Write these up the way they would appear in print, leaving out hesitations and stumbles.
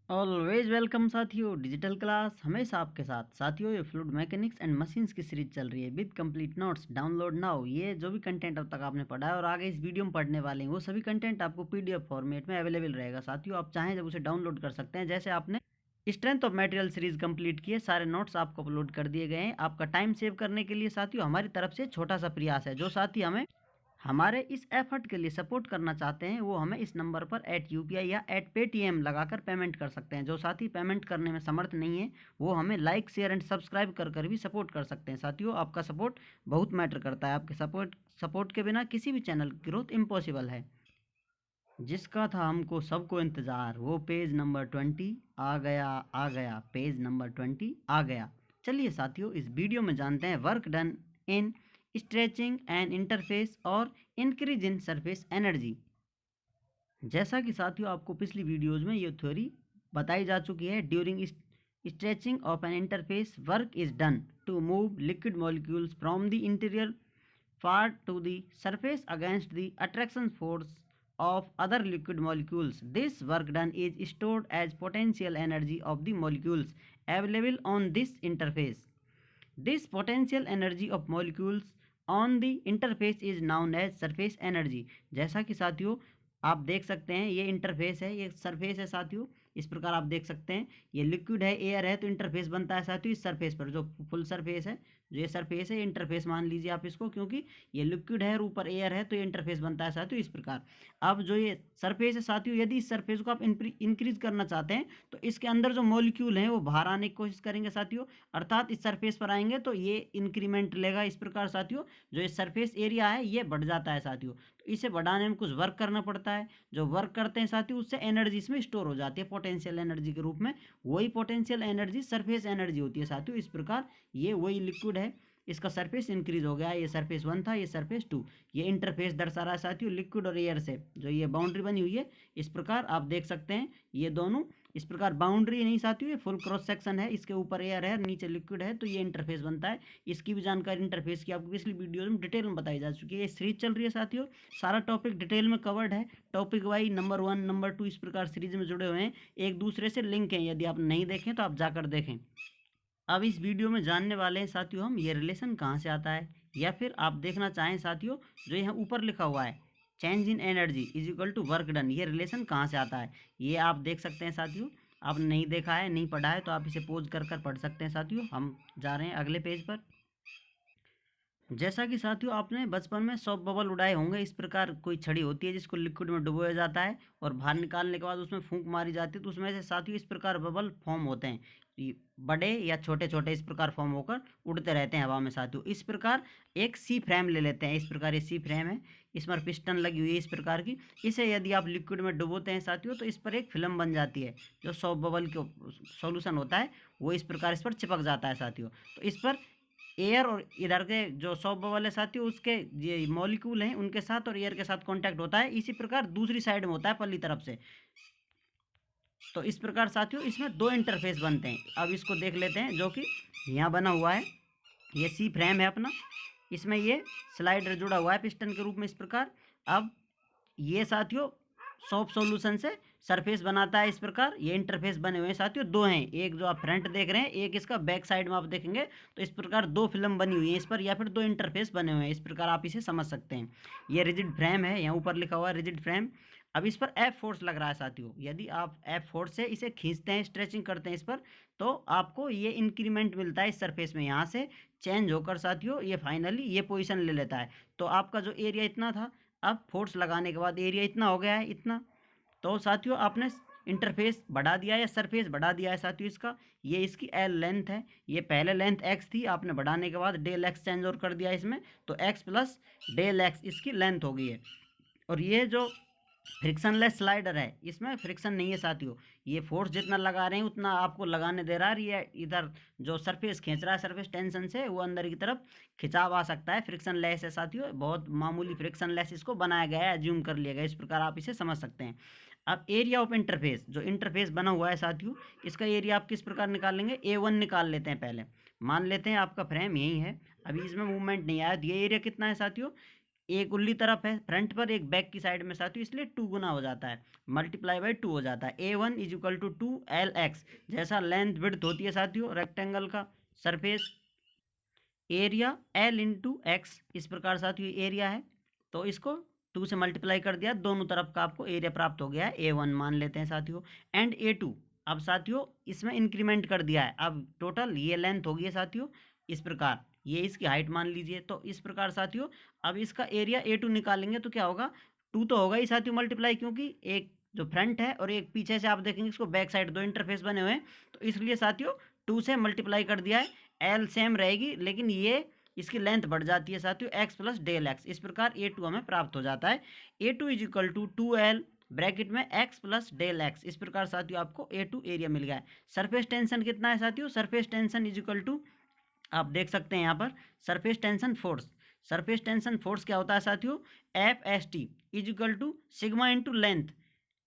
Always welcome साथियों, digital class हमेशा आपके साथ। साथियों, ये फ्लूइड मैकेनिक्स एंड मशीन्स की सीरीज चल रही है with complete notes. Download now. ये जो भी कंटेंट अब तक आपने पढ़ा है और आगे इस वीडियो में पढ़ने वाले हैं वो सभी कंटेंट आपको पीडीएफ फॉर्मेट में अवेलेबल रहेगा। साथियों, आप चाहें जब उसे डाउनलोड कर सकते हैं। जैसे आपने strength of material series complete की है, सारे नोट्स आपको अपलोड कर दिए गए हैं। आपका टाइम सेव करने के लिए साथियों हमारी तरफ से छोटा सा प्रयास है। जो साथी हमें हमारे इस एफर्ट के लिए सपोर्ट करना चाहते हैं वो हमें इस नंबर पर @UPI या @Paytm लगाकर पेमेंट कर सकते हैं। जो साथी पेमेंट करने में समर्थ नहीं है वो हमें लाइक, शेयर एंड सब्सक्राइब कर भी सपोर्ट कर सकते हैं। साथियों, आपका सपोर्ट बहुत मैटर करता है। आपके सपोर्ट के बिना किसी भी चैनल की ग्रोथ इम्पॉसिबल है। जिसका था हमको सबको इंतज़ार, वो पेज नंबर 20 आ गया, आ गया। पेज नंबर 20 आ गया। चलिए साथियों, इस वीडियो में जानते हैं work done in stretching and interface और इंक्रीज इन सरफेस एनर्जी। जैसा कि साथियों आपको पिछली वीडियोज में ये थ्योरी बताई जा चुकी है, during stretching of an interface work is done to move liquid molecules from the interior part to the surface against the attraction force of other liquid molecules. This work done is stored as potential energy of the molecules available on this interface. This potential energy of molecules on the interface is known as surface energy. जैसा कि साथियों आप देख सकते हैं ये interface है, ये सरफेस है साथियों। इस प्रकार आप देख सकते हैं ये लिक्विड है, एयर है, तो इंटरफेस बनता है साथियों इस सरफेस पर। जो फुल सरफेस है, जो ये सरफेस है, इंटरफेस मान लीजिए आप इसको, क्योंकि ये लिक्विड है और ऊपर एयर है तो ये इंटरफेस बनता है साथियों इस प्रकार। अब जो ये सरफेस है साथियों, यदि इस सरफेस को आप इंक्रीज करना चाहते हैं तो इसके अंदर जो मॉलिक्यूल हैं वो बाहर आने की कोशिश करेंगे साथियों, अर्थात इस सरफेस पर आएंगे तो ये इंक्रीमेंट लेगा। इस प्रकार साथियों जो ये सरफेस एरिया है ये बढ़ जाता है साथियों। तो इसे बढ़ाने में कुछ वर्क करना पड़ता है। जो वर्क करते हैं साथियों उससे एनर्जी इसमें स्टोर हो जाती है पोटेंशियल एनर्जी के रूप में। वही पोटेंशियल एनर्जी सरफेस एनर्जी होती है साथियों। इस प्रकार ये वही लिक्विड है, इसका सरफेस इंक्रीज हो गया। ये सरफेस 1 था, ये सरफेस 2। ये इंटरफेस दर्शा रहा है साथियों लिक्विड और एयर से, जो ये बाउंड्री बनी हुई है। इस प्रकार आप देख सकते हैं ये दोनों इस प्रकार बाउंड्री नहीं साथियों, ये फुल क्रॉस सेक्शन है, इसके ऊपर एयर है, नीचे लिक्विड है, तो ये इंटरफेस बनता है। इसकी भी जानकारी इंटरफेस की आपको पिछली वीडियो में डिटेल में बताई जा चुकी है। ये सीरीज चल रही है साथियों, सारा टॉपिक डिटेल में कवर्ड है। टॉपिक वाइज नंबर 1, नंबर 2 इस प्रकार सीरीज में जुड़े हुए हैं, एक दूसरे से लिंक हैं। यदि आप नहीं देखें तो आप जाकर देखें। अब इस वीडियो में जानने वाले हैं साथियों हम ये रिलेशन कहाँ से आता है, या फिर आप देखना चाहें साथियों जो यहाँ ऊपर लिखा हुआ है change in energy is equal to work done, ये रिलेशन कहाँ से आता है ये आप देख सकते हैं साथियों। आपने नहीं देखा है, नहीं पढ़ा है तो आप इसे पोज कर पढ़ सकते हैं साथियों। हम जा रहे हैं अगले पेज पर। जैसा कि साथियों आपने बचपन में सॉफ्ट बबल उड़ाए होंगे। इस प्रकार कोई छड़ी होती है जिसको लिक्विड में डुबोया जाता है और बाहर निकालने के बाद उसमें फूंक मारी जाती है, तो उसमें से साथियों इस प्रकार बबल फॉर्म होते हैं। बड़े या छोटे छोटे इस प्रकार फॉर्म होकर उड़ते रहते हैं हवा में साथियों। इस प्रकार एक सी फ्रेम ले लेते हैं। इस प्रकार ये सी फ्रेम है, इस पर पिस्टन लगी हुई है इस प्रकार की। इसे यदि आप लिक्विड में डुबोते हैं साथियों तो इस पर एक फिल्म बन जाती है। जो सॉफ्ट बबल के सॉल्यूशन होता है वो इस प्रकार इस पर चिपक जाता है साथियों। तो इस पर एयर और इधर के जो सॉफ्ट बबल है साथियों उसके ये मॉलिक्यूल हैं उनके साथ और एयर के साथ कांटेक्ट होता है। इसी प्रकार दूसरी साइड में होता है पल्ली तरफ से। तो इस प्रकार साथियों इसमें दो इंटरफेस बनते हैं। अब इसको देख लेते हैं जो कि यहाँ बना हुआ है। ये सी फ्रेम है अपना, इसमें ये स्लाइडर जुड़ा हुआ है पिस्टन के रूप में इस प्रकार। अब ये साथियों सॉफ्ट सॉल्यूशन से सरफेस बनाता है। इस प्रकार ये इंटरफेस बने हुए हैं साथियों, दो हैं, एक जो आप फ्रंट देख रहे हैं, एक इसका बैक साइड में आप देखेंगे तो इस प्रकार दो फिल्म बनी हुई है इस पर, या फिर दो इंटरफेस बने हुए हैं। इस प्रकार आप इसे समझ सकते हैं। ये रिजिड फ्रेम है, यहाँ ऊपर लिखा हुआ है रिजिड फ्रेम। अब इस पर एफ फोर्स लग रहा है साथियों। यदि आप एफ फोर्स से इसे खींचते हैं, स्ट्रेचिंग करते हैं इस पर, तो आपको ये इंक्रीमेंट मिलता है इस सरफेस में। यहाँ से चेंज होकर साथियों ये फाइनली ये पोजीशन ले लेता है। तो आपका जो एरिया इतना था, अब फोर्स लगाने के बाद एरिया इतना हो गया है, इतना। तो साथियों आपने इंटरफेस बढ़ा दिया है या सरफेस बढ़ा दिया है साथियों इसका। ये इसकी एल लेंथ है, ये पहले लेंथ एक्स थी, आपने बढ़ाने के बाद डेल एक्स चेंज और कर दिया इसमें, तो एक्स प्लस डेल एक्स इसकी लेंथ हो गई है। और ये जो फ्रिक्शनलेस स्लाइडर है इसमें फ्रिक्शन नहीं है साथियों। ये फोर्स जितना लगा रहे हैं उतना आपको लगाने दे रहा है। ये इधर जो सरफेस खींच रहा है, सरफेस टेंशन से वो अंदर की तरफ खिंचाव आ सकता है। फ्रिक्शन लेस है साथियों, बहुत मामूली फ्रिक्शन लेस इसको बनाया गया है, एज्यूम कर लिया गया। इस प्रकार आप इसे समझ सकते हैं। अब एरिया ऑफ इंटरफेस, जो इंटरफेस बना हुआ है साथियों, इसका एरिया आप किस प्रकार निकालेंगे, A1 निकाल लेते हैं पहले। मान लेते हैं आपका फ्रेम यही है, अभी इसमें मूवमेंट नहीं आया, तो ये एरिया कितना है साथियों, एक उल्ली तरफ है फ्रंट पर, एक बैक की साइड में साथियों, इसलिए 2 गुना हो जाता है, मल्टीप्लाई बाई 2 हो जाता है। A1 is equal to 2LX, जैसा लेंथ विड्थ होती है साथियों रेक्टेंगल का surface area L into x, इस प्रकार साथियों एरिया है, तो इसको 2 से मल्टीप्लाई कर दिया, दोनों तरफ का आपको एरिया प्राप्त हो गया है। A1 मान लेते हैं साथियों, एंड A2, अब साथियों इसमें इंक्रीमेंट कर दिया है, अब टोटल ये लेंथ हो गई है साथियों इस प्रकार, ये इसकी हाइट मान लीजिए, तो इस प्रकार साथियों अब इसका एरिया A2 निकालेंगे तो क्या होगा, 2 तो होगा ही साथियों मल्टीप्लाई, क्योंकि एक जो फ्रंट है और एक पीछे से आप देखेंगे इसको बैक साइड, दो इंटरफेस बने हुए हैं, तो इसलिए साथियों 2 से मल्टीप्लाई कर दिया है। एल सेम रहेगी, लेकिन ये इसकी लेंथ बढ़ जाती है साथियों, एक्स प्लस डेल एक्स, इस प्रकार A2 हमें प्राप्त हो जाता है। A2 is equal to 2L bracket में एक्स प्लस डेल एक्स, इस प्रकार साथियों आपको A2 एरिया मिल गया है। सरफेस टेंशन कितना है साथियों, surface tension is equal to, आप देख सकते हैं यहाँ पर surface tension force, surface tension force क्या होता है साथियों, FST is equal to sigma into length.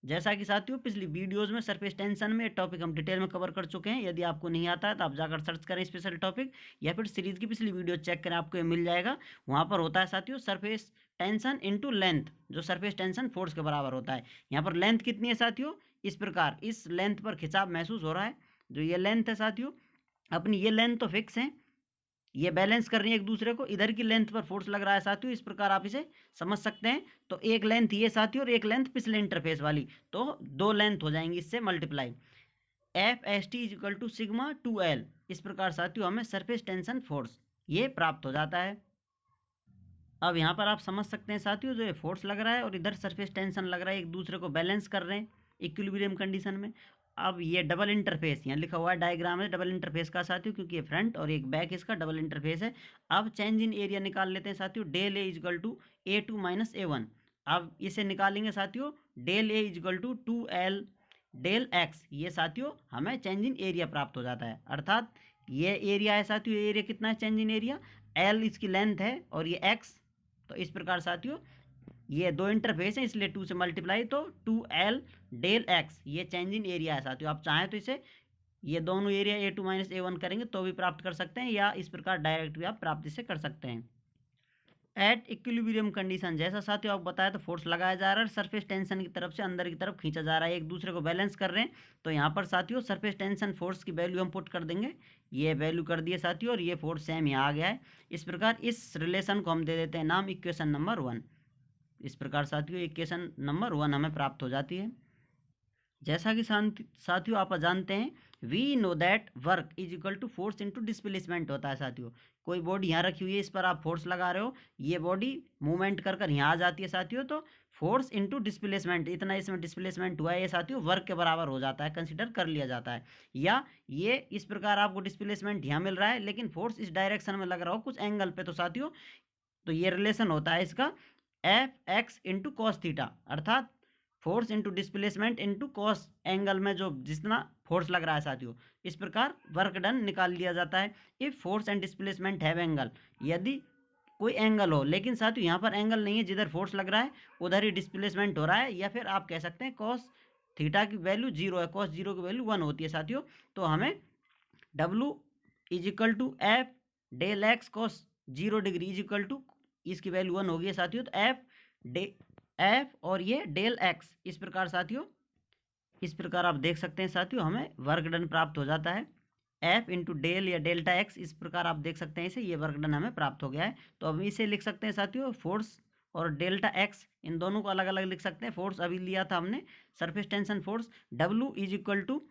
जैसा कि साथियों पिछली वीडियोस में सरफेस टेंशन में टॉपिक हम डिटेल में कवर कर चुके हैं, यदि आपको नहीं आता है तो आप जाकर सर्च करें स्पेशल टॉपिक, या फिर सीरीज की पिछली वीडियो चेक करें, आपको ये मिल जाएगा। वहाँ पर होता है साथियों सरफेस टेंशन इनटू लेंथ, जो सरफेस टेंशन फोर्स के बराबर होता है। यहाँ पर लेंथ कितनी है साथियों, इस प्रकार इस लेंथ पर खिंचाव महसूस हो रहा है, जो ये लेंथ है साथियों, अपनी ये लेंथ तो फिक्स है, ये बैलेंस कर रही है एक दूसरे को, इधर की लेंथ पर फोर्स लग रहा है साथियों, इस प्रकार आप इसे समझ सकते हैं। तो एक लेंथ ये साथियों और एक लेंथ पिछले इंटरफेस वाली, तो दो लेंथ हो जाएंगी इससे multiply. FST is equal to sigma 2L, इस प्रकार साथियों हमें सरफेस टेंशन फोर्स ये प्राप्त हो जाता है। अब यहाँ पर आप समझ सकते हैं साथियों, जो ये फोर्स लग रहा है और इधर सरफेस टेंशन लग रहा है, एक दूसरे को बैलेंस कर रहे हैं इक्विलिब्रियम कंडीशन में। अब ये डबल इंटरफेस यहाँ लिखा हुआ है, डायग्राम है डबल इंटरफेस का साथियों, क्योंकि ये फ्रंट और एक बैक इसका डबल इंटरफेस है। अब चेंज इन एरिया निकाल लेते हैं साथियों, del A is equal to A2 minus A1। अब इसे निकालेंगे साथियों, del A is equal to 2L del x, ये साथियों हमें चेंज इन एरिया प्राप्त हो जाता है, अर्थात ये एरिया है साथियों, एरिया कितना है चेंज इन एरिया, L इसकी लेंथ है और ये x, तो इस प्रकार साथियों ये दो इंटरफेस है इसलिए 2 से मल्टीप्लाई, तो 2L डेल एक्स, ये चेंज इन एरिया है साथियों। आप चाहें तो इसे ये दोनों एरिया A2 माइनस A1 करेंगे तो भी प्राप्त कर सकते हैं, या इस प्रकार डायरेक्ट भी आप प्राप्त इसे कर सकते हैं। एट इक्विलिब्रियम कंडीशन, जैसा साथियों आपको बताया, तो फोर्स लगाया जा रहा है, सरफेस टेंशन की तरफ से अंदर की तरफ खींचा जा रहा है, एक दूसरे को बैलेंस कर रहे हैं। तो यहाँ पर साथियों सरफेस टेंशन फोर्स की वैल्यू हम पुट कर देंगे, ये वैल्यू कर दिए साथियों, और ये फोर्स सेम यहाँ आ गया है। इस प्रकार इस रिलेशन को हम दे देते हैं नाम इक्वेशन नंबर 1। इस प्रकार साथियों इक्वेशन नंबर 1 हमें प्राप्त हो जाती है। जैसा कि साथियों आप जानते हैं, we know that work is equal to force into displacement होता है साथियों। कोई बॉडी यहाँ रखी हुई है, इस पर आप फोर्स लगा रहे हो, ये बॉडी मूवमेंट कर कर यहाँ आ जाती है साथियों, तो फोर्स इंटू डिस्प्लेसमेंट, इतना इसमें डिस्प्लेसमेंट हुआ है ये साथियों वर्क के बराबर हो जाता है, कंसिडर कर लिया जाता है। या ये इस प्रकार आपको डिस्प्लेसमेंट यहाँ मिल रहा है, लेकिन फोर्स इस डायरेक्शन में लग रहा हो कुछ एंगल पे, तो साथियों तो ये रिलेशन होता है इसका Fx इंटू कॉस थीटा, अर्थात force into displacement into cos angle में जो जितना फोर्स लग रहा है साथियों, इस प्रकार वर्क डन निकाल लिया जाता है। If force and displacement have angle, यदि कोई एंगल हो, लेकिन साथियों यहाँ पर एंगल नहीं है, जिधर फोर्स लग रहा है उधर ही डिस्प्लेसमेंट हो रहा है, या फिर आप कह सकते हैं कॉस थीटा की वैल्यू 0 है, कॉस 0 की वैल्यू 1 होती है साथियों, तो हमें W is equal to F del x cos 0 degree is equal to, इसकी वैल्यू 1 होगी साथियों, तो एफ और ये डेल एक्स, इस प्रकार साथियों इस प्रकार आप देख सकते हैं साथियों हमें वर्क डन प्राप्त हो जाता है, एफ इंटू डेल या डेल्टा एक्स, इस प्रकार आप देख सकते हैं इसे, ये वर्क डन हमें प्राप्त हो गया है। तो अब इसे लिख सकते हैं साथियों फोर्स और डेल्टा एक्स, इन दोनों को अलग अलग लिख सकते हैं। फोर्स अभी लिया था हमने surface tension force, W is equal to,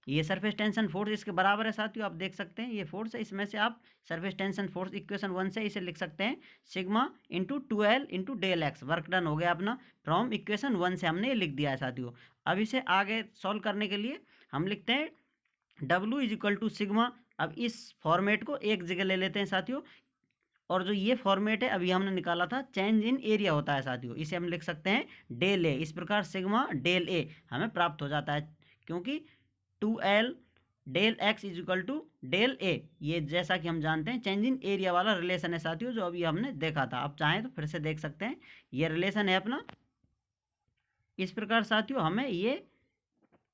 ये सरफेस टेंशन फोर्स इसके बराबर है साथियों, आप देख सकते हैं ये फोर्स है, इसमें से आप सरफेस टेंशन फोर्स इक्वेशन 1 से इसे लिख सकते हैं sigma into 2L into del x, work done हो गया अपना, फ्रॉम इक्वेशन 1 से हमने ये लिख दिया है साथियों। अब इसे आगे सॉल्व करने के लिए हम लिखते हैं W is equal to sigma, अब इस फॉर्मेट को एक जगह ले लेते हैं साथियों, और जो ये फॉर्मेट है अभी हमने निकाला था चेंज इन एरिया होता है साथियों, इसे हम लिख सकते हैं डेल A, इस प्रकार सिग्मा डेल A हमें प्राप्त हो जाता है, क्योंकि 2L del x is equal to del A, ये जैसा कि हम जानते हैं चेंज इन एरिया वाला रिलेशन है साथियों, जो अभी हमने देखा था, आप चाहें तो फिर से देख सकते हैं, ये रिलेशन है अपना। इस प्रकार साथियों हमें ये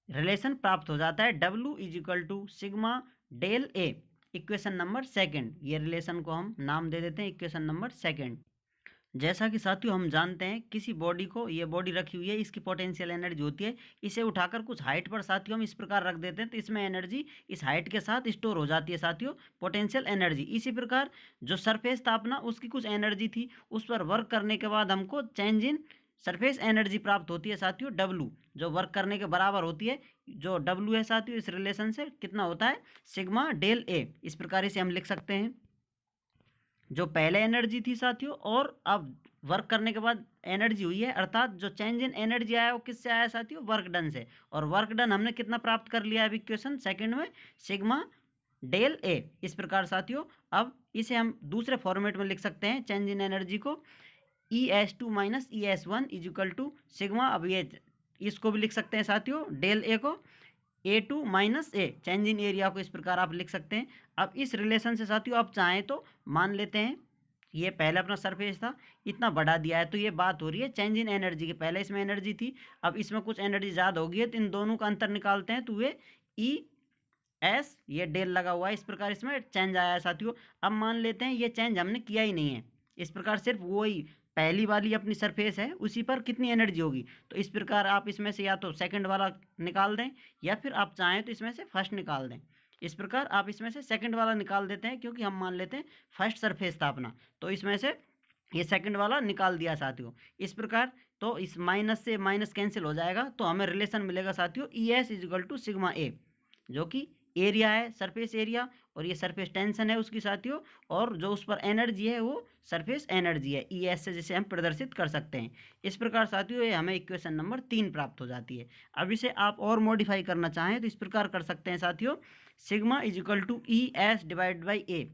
रिलेशन प्राप्त हो जाता है, W is equal to sigma del A, equation number 2, ये रिलेशन को हम नाम दे देते हैं इक्वेशन नंबर 2। जैसा कि साथियों हम जानते हैं किसी बॉडी को, ये बॉडी रखी हुई है, इसकी पोटेंशियल एनर्जी होती है, इसे उठाकर कुछ हाइट पर साथियों हम इस प्रकार रख देते हैं तो इसमें एनर्जी इस हाइट के साथ स्टोर हो जाती है साथियों, पोटेंशियल एनर्जी। इसी प्रकार जो सरफेस था अपना, उसकी कुछ एनर्जी थी, उस पर वर्क करने के बाद हमको चेंज इन सरफेस एनर्जी प्राप्त होती है साथियों, डब्लू, जो वर्क करने के बराबर होती है। जो डब्लू है साथियों इस रिलेशन से कितना होता है, सिग्मा डेल ए। इस प्रकार इसे हम लिख सकते हैं। जो पहले एनर्जी थी साथियों और अब वर्क करने के बाद एनर्जी हुई है, अर्थात जो चेंज इन एनर्जी आया वो किससे आया साथियों, वर्क डन से। और वर्क डन हमने कितना प्राप्त कर लिया है इक्वेशन सेकंड में, सिग्मा डेल ए। इस प्रकार साथियों अब इसे हम दूसरे फॉर्मेट में लिख सकते हैं, चेंज इन एनर्जी को ES2 minus ES1 is equal to sigma. अब ये इसको भी लिख सकते हैं साथियों, डेल ए को A2 minus A, change in area को इस प्रकार आप लिख सकते हैं। अब इस रिलेशन से साथियों आप चाहें तो मान लेते हैं ये पहले अपना सरफेस था, इतना बढ़ा दिया है, तो ये बात हो रही है चेंज इन एनर्जी की। पहले इसमें एनर्जी थी, अब इसमें कुछ एनर्जी ज़्यादा होगी है, तो इन दोनों का अंतर निकालते हैं तो ये ES, ये डेल लगा हुआ है, इस प्रकार इसमें चेंज आया है साथियों। अब मान लेते हैं ये चेंज हमने किया ही नहीं है, इस प्रकार सिर्फ वही पहली वाली अपनी सरफेस है उसी पर कितनी एनर्जी होगी। तो इस प्रकार आप इसमें से या तो सेकंड वाला निकाल दें या फिर आप चाहें तो इसमें से फर्स्ट निकाल दें। इस प्रकार आप इसमें से सेकंड वाला निकाल देते हैं, क्योंकि हम मान लेते हैं फर्स्ट सरफेस था अपना, तो इसमें से ये सेकंड वाला निकाल दिया साथियों। इस प्रकार तो इस माइनस से माइनस कैंसिल हो जाएगा, तो हमें रिलेशन मिलेगा साथियों ES is equal to sigma A, जो कि एरिया है, सरफेस एरिया, और ये सरफेस टेंशन है उसकी साथियों, और जो उस पर एनर्जी है वो सरफेस एनर्जी है ES से, जिसे हम प्रदर्शित कर सकते हैं। इस प्रकार साथियों ये हमें इक्वेशन नंबर 3 प्राप्त हो जाती है। अब इसे आप और मॉडिफाई करना चाहें तो इस प्रकार कर सकते हैं साथियों, sigma is equal to ES divide by A.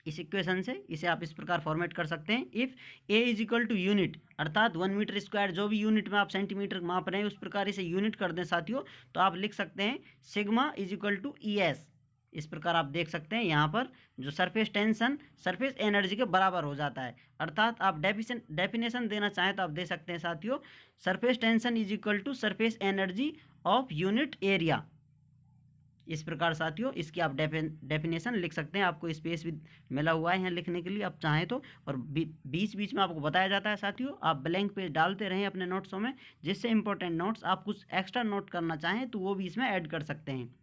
इस इक्वेशन से इसे आप इस प्रकार फॉर्मेट कर सकते हैं, if A is equal to unit, अर्थात 1 मीटर स्क्वायर, जो भी यूनिट में आप सेंटीमीटर माप रहे हैं उस प्रकार इसे यूनिट कर दें साथियों, तो आप लिख सकते हैं sigma is equal to ES। इस प्रकार आप देख सकते हैं यहाँ पर जो सरफेस टेंशन सरफेस एनर्जी के बराबर हो जाता है, अर्थात आप डेफिनेशन देना चाहें तो आप दे सकते हैं साथियों, surface tension is equal to surface energy of unit area. इस प्रकार साथियों इसकी आप डेफिनेशन लिख सकते हैं, आपको स्पेस भी मिला हुआ है यहाँ लिखने के लिए आप चाहें तो, और बीच बीच में आपको बताया जाता है साथियों, आप ब्लैंक पेज डालते रहें अपने नोट्सों में, जिससे इंपॉर्टेंट नोट्स आप कुछ एक्स्ट्रा नोट करना चाहें तो वो भी इसमें ऐड कर सकते हैं।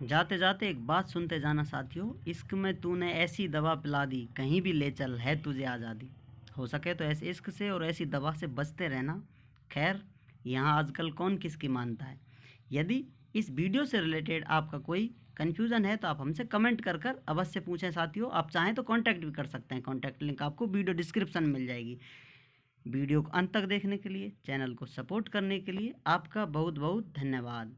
जाते जाते एक बात सुनते जाना साथियों, इश्क में तूने ऐसी दवा पिला दी, कहीं भी ले चल है तुझे आज़ादी। हो सके तो ऐसे इश्क से और ऐसी दवा से बचते रहना, खैर यहाँ आजकल कौन किसकी मानता है। यदि इस वीडियो से रिलेटेड आपका कोई कन्फ्यूज़न है तो आप हमसे कमेंट कर अवश्य पूछें साथियों। आप चाहें तो कांटेक्ट भी कर सकते हैं, कांटेक्ट लिंक आपको वीडियो डिस्क्रिप्शन में मिल जाएगी। वीडियो को अंत तक देखने के लिए, चैनल को सपोर्ट करने के लिए आपका बहुत बहुत धन्यवाद।